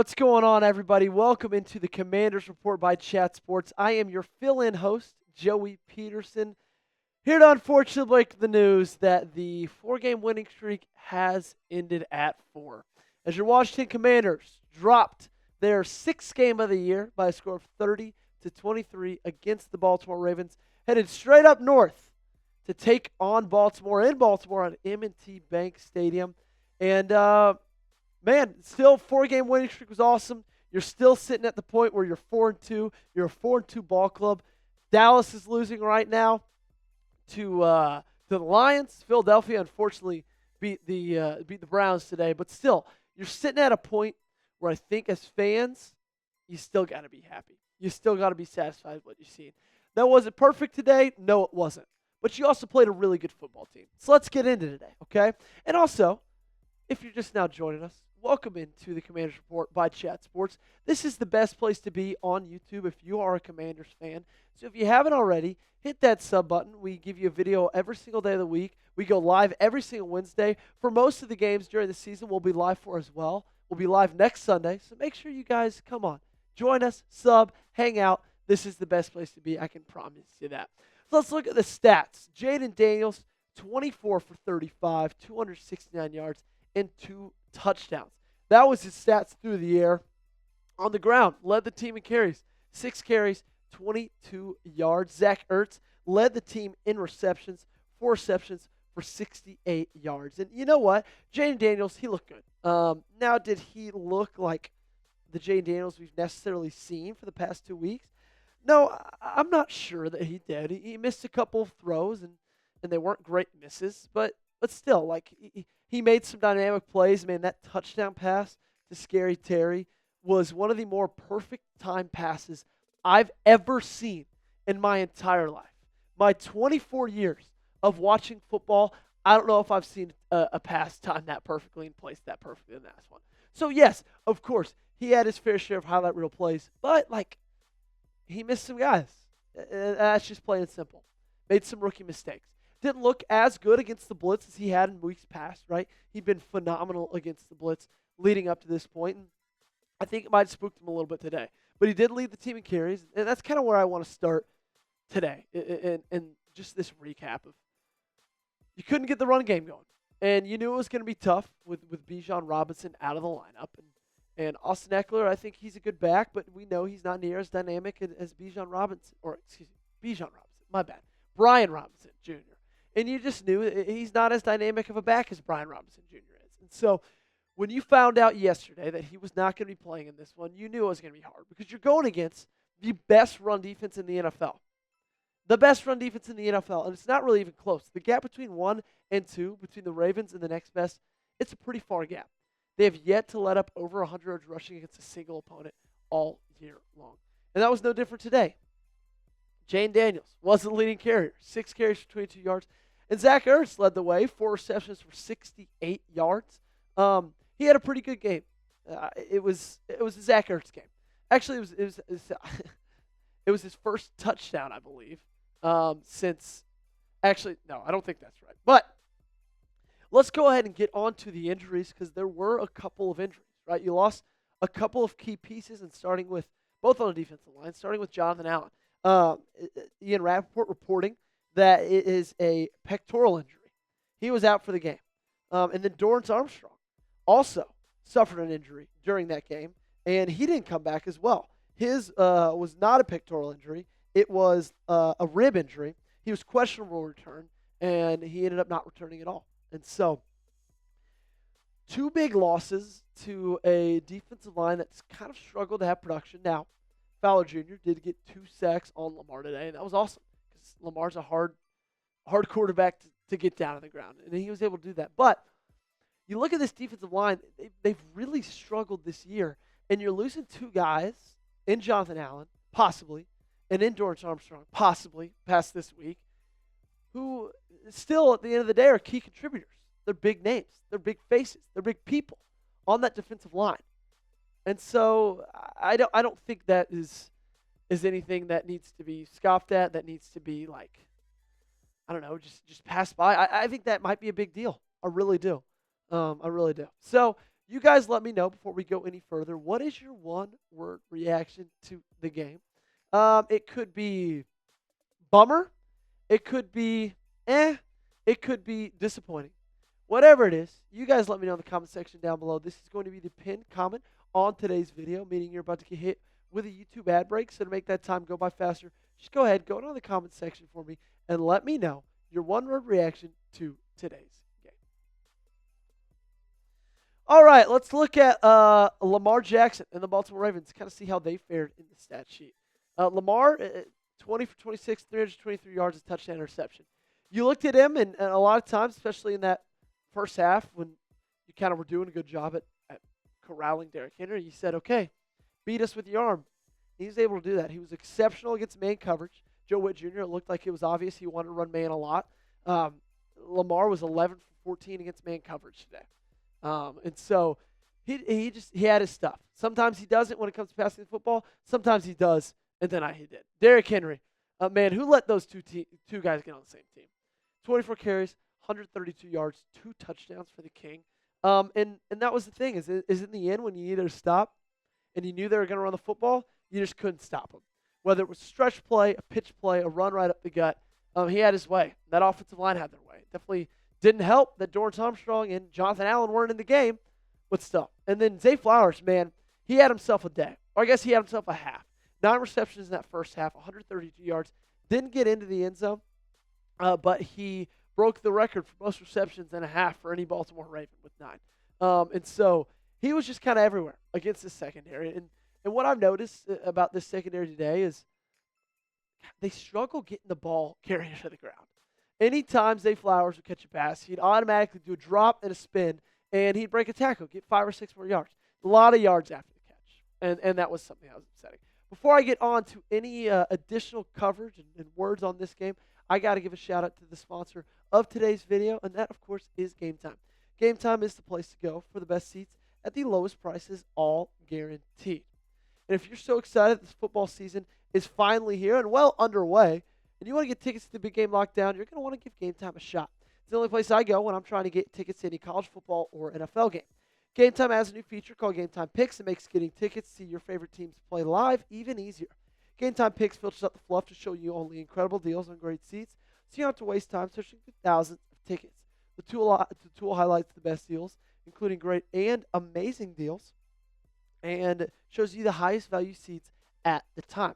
What's going on, everybody? Welcome into the Commanders Report by Chat Sports. I am your fill-in host, Joey Petersen, here to unfortunately break the news that the four-game winning streak has ended at 4. As your Washington Commanders dropped their 6th game of the year by a score of 30-23 against the Baltimore Ravens, headed straight up north to take on Baltimore in Baltimore on M&T Bank Stadium. And man, still 4-game winning streak was awesome. You're still sitting at the point where you're 4-2. You're a 4-2 ball club. Dallas is losing right now to the Lions. Philadelphia, unfortunately, beat the Browns today. But still, you're sitting at a point where I think as fans, you still got to be happy. You still got to be satisfied with what you've seen. Now, was it perfect today? No, it wasn't. But you also played a really good football team. So let's get into today, okay? And also, if you're just now joining us, welcome into the Commanders Report by Chat Sports. This is the best place to be on YouTube if you are a Commanders fan. So if you haven't already, hit that sub button. We give you a video every single day of the week. We go live every single Wednesday. For most of the games during the season, we'll be live for as well. We'll be live next Sunday. So make sure you guys come on. Join us, sub, hang out. This is the best place to be. I can promise you that. So let's look at the stats. Jayden Daniels, 24 for 35, 269 yards, and 2 touchdowns. That was his stats through the air. On the ground, led the team in carries. 6 carries, 22 yards. Zach Ertz led the team in receptions. 4 receptions for 68 yards. And you know what? Jayden Daniels, he looked good. Now, did he look like the Jayden Daniels we've necessarily seen for the past 2 weeks? No, I'm not sure that he did. He missed a couple of throws, and they weren't great misses. But still, like, he made some dynamic plays. Man, that touchdown pass to Scary Terry was one of the more perfect time passes I've ever seen in my entire life. My 24 years of watching football, I don't know if I've seen a pass timed that perfectly and placed that perfectly in that one. So, yes, of course, he had his fair share of highlight reel plays, but, like, he missed some guys. That's just plain and simple. Made some rookie mistakes. Didn't look as good against the blitz as he had in weeks past, right? He'd been phenomenal against the blitz leading up to this point, and I think it might have spooked him a little bit today. But he did lead the team in carries, and that's kind of where I want to start today, and just this recap of you couldn't get the run game going, and you knew it was going to be tough with Bijan Robinson out of the lineup, and Austin Ekeler, I think he's a good back, but we know he's not near as dynamic as Bijan Robinson, my bad, Brian Robinson Jr., and you just knew he's not as dynamic of a back as Brian Robinson Jr. is. And so when you found out yesterday that he was not going to be playing in this one, you knew it was going to be hard because you're going against the best run defense in the NFL. The best run defense in the NFL, and it's not really even close. The gap between 1 and 2, between the Ravens and the next best, it's a pretty far gap. They have yet to let up over 100 yards rushing against a single opponent all year long. And that was no different today. Jayden Daniels was the leading carrier, 6 carries for 22 yards. And Zach Ertz led the way, 4 receptions for 68 yards. He had a pretty good game. It was a Zach Ertz game. Actually, it was his first touchdown, I believe, since. Actually, no, I don't think that's right. But let's go ahead and get on to the injuries because there were a couple of injuries, right? You lost a couple of key pieces, and starting with both on the defensive line, starting with Jonathan Allen. Ian Rappaport reporting that it is a pectoral injury. He was out for the game. And then Dorrance Armstrong also suffered an injury during that game, and he didn't come back as well. His was not a pectoral injury. It was a rib injury. He was questionable return, and he ended up not returning at all. And so 2 big losses to a defensive line that's kind of struggled to have production. Now, Fowler Jr. did get 2 sacks on Lamar today, and that was awesome because Lamar's a hard quarterback to get down on the ground, and he was able to do that. But you look at this defensive line, they've really struggled this year, and you're losing 2 guys in Jonathan Allen, possibly, and in Dorrance Armstrong, possibly, past this week, who still, at the end of the day, are key contributors. They're big names. They're big faces. They're big people on that defensive line. And so I don't think that is anything that needs to be scoffed at, that needs to be, like, I don't know, just passed by. I think that might be a big deal. I really do. I really do. So You guys let me know before we go any further. What is your one-word reaction to the game? It could be bummer. It could be It could be disappointing. Whatever it is, you guys let me know in the comment section down below. This is going to be the pinned comment on today's video, meaning you're about to get hit with a YouTube ad break. So to make that time go by faster, just go ahead, go down the comment section for me, and let me know your one-word reaction to today's game. All right, let's look at Lamar Jackson and the Baltimore Ravens, kind of see how they fared in the stat sheet. Lamar, 20 for 26, 323 yards, a touchdown interception. You looked at him, and a lot of times, especially in that first half when you kind of were doing a good job at corralling Derrick Henry, you said, okay, beat us with your arm. He was able to do that. He was exceptional against man coverage. Joe Witt Jr., it looked like it was obvious he wanted to run man a lot. Lamar was 11 for 14 against man coverage today. And so he had his stuff. Sometimes he doesn't when it comes to passing the football. Sometimes he does, and then he did. Derrick Henry, man, who let those two guys get on the same team? 24 carries, 132 yards, 2 touchdowns for the King. And that was the thing is in the end when you needed to stop and you knew they were going to run the football, you just couldn't stop them. Whether it was stretch play, a pitch play, a run right up the gut, he had his way. That offensive line had their way. Definitely didn't help that Dorrance Armstrong and Jonathan Allen weren't in the game, but still. And then Zay Flowers, man, he had himself a day. Or I guess he had himself a half. 9 receptions in that first half, 132 yards. Didn't get into the end zone, but he broke the record for most receptions and a half for any Baltimore Raven with 9. And so he was just kind of everywhere against this secondary. And what I've noticed about this secondary today is they struggle getting the ball carried to the ground. Anytime Zay Flowers would catch a pass, he'd automatically do a drop and a spin, and he'd break a tackle, get 5 or 6 more yards. A lot of yards after the catch, and that was something that was upsetting. Before I get on to any additional coverage and words on this game, I got to give a shout-out to the sponsor of today's video, and that, of course, is Game Time. Game Time is the place to go for the best seats at the lowest prices, all guaranteed. And if you're so excited this football season is finally here and well underway, and you want to get tickets to the big game lockdown, you're going to want to give Game Time a shot. It's the only place I go when I'm trying to get tickets to any college football or NFL game. Game Time has a new feature called Game Time Picks. It makes getting tickets to see your favorite teams play live even easier. Game Time Picks filters out the fluff to show you only incredible deals on great seats, so you don't have to waste time searching through thousands of tickets. The tool highlights the best deals, including great and amazing deals, and shows you the highest value seats at the time.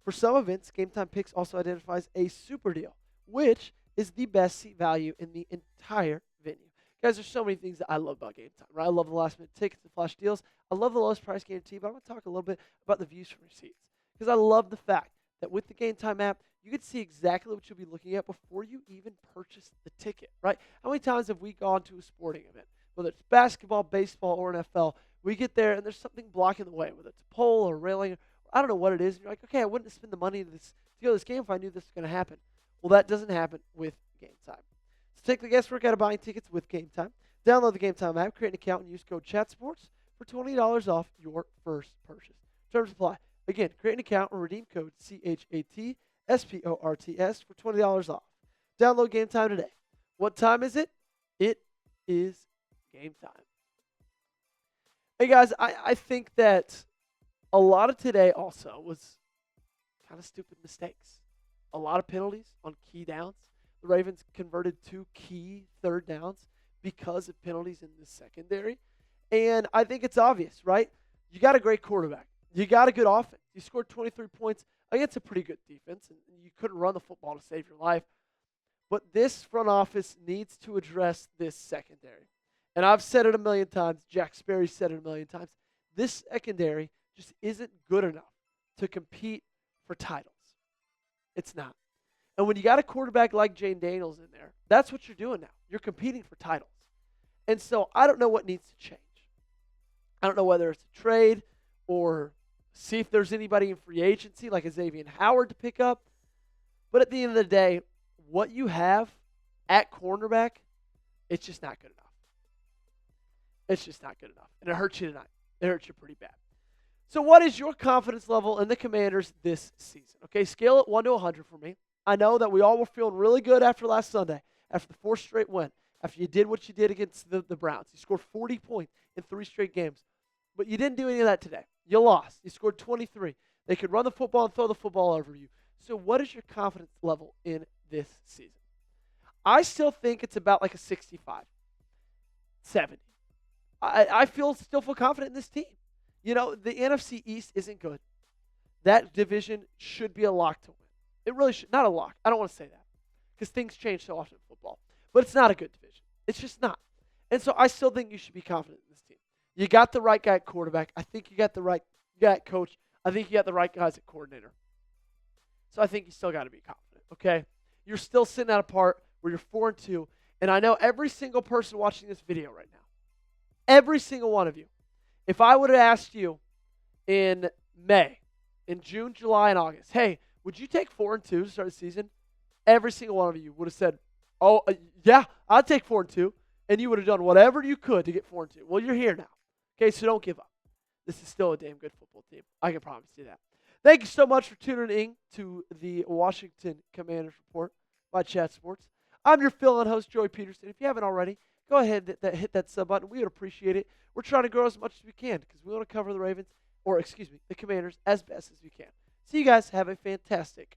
For some events, Game Time Picks also identifies a super deal, which is the best seat value in the entire venue. Guys, there's so many things that I love about Game Time, right? I love the last-minute tickets and flash deals. I love the lowest price guarantee, but I'm going to talk a little bit about the views from your seats, because I love the fact that with the Game Time app, you can see exactly what you'll be looking at before you even purchase the ticket, right? How many times have we gone to a sporting event, whether it's basketball, baseball, or NFL, we get there and there's something blocking the way, whether it's a pole or railing, or I don't know what it is, and you're like, okay, I wouldn't spend the money to go to this game if I knew this was going to happen. Well, that doesn't happen with Game Time. So take the guesswork out of buying tickets with Game Time. Download the Game Time app, create an account, and use code CHATSPORTS for $20 off your first purchase. Terms apply. Again, create an account and redeem code CHATSPORTS for $20 off. Download Game Time today. What time is it? It is game time. Hey guys, I think that a lot of today also was kind of stupid mistakes. A lot of penalties on key downs. The Ravens converted 2 key third downs because of penalties in the secondary. And I think it's obvious, right? You got a great quarterback. You got a good offense. You scored 23 points against a pretty good defense, and you couldn't run the football to save your life. But this front office needs to address this secondary. And I've said it a million times. Jack Sperry said it a million times. This secondary just isn't good enough to compete for titles. It's not. And when you got a quarterback like Jayden Daniels in there, that's what you're doing now. You're competing for titles. And so I don't know what needs to change. I don't know whether it's a trade or see if there's anybody in free agency like a Xavier Howard to pick up. But at the end of the day, what you have at cornerback, it's just not good enough. It's just not good enough. And it hurts you tonight. It hurts you pretty bad. So what is your confidence level in the Commanders this season? Okay, scale it 1 to 100 for me. I know that we all were feeling really good after last Sunday, after the 4th straight win. after you did what you did against the Browns. You scored 40 points in 3 straight games. But you didn't do any of that today. You lost. You scored 23. They could run the football and throw the football over you. So what is your confidence level in this season? I still think it's about like a 65, 70. I still feel confident in this team. You know, the NFC East isn't good. That division should be a lock to win. It really should. Not a lock. I don't want to say that because things change so often in football. But it's not a good division. It's just not. And so I still think you should be confident in this team. You got the right guy at quarterback. I think you got the right guy at coach. I think you got the right guys at coordinator. So I think you still got to be confident, okay? You're still sitting at a part where you're 4-2, and I know every single person watching this video right now, every single one of you, if I would have asked you in May, in June, July, and August, hey, would you take 4-2 to start the season? Every single one of you would have said, oh, yeah, I'd take 4-2, and you would have done whatever you could to get 4-2. Well, you're here now. Okay, so don't give up. This is still a damn good football team. I can promise you that. Thank you so much for tuning in to the Washington Commanders Report by Chat Sports. I'm your fill-in host, Joey Petersen. If you haven't already, go ahead and hit that sub button. We would appreciate it. We're trying to grow as much as we can because we want to cover the Commanders as best as we can. See you guys. Have a fantastic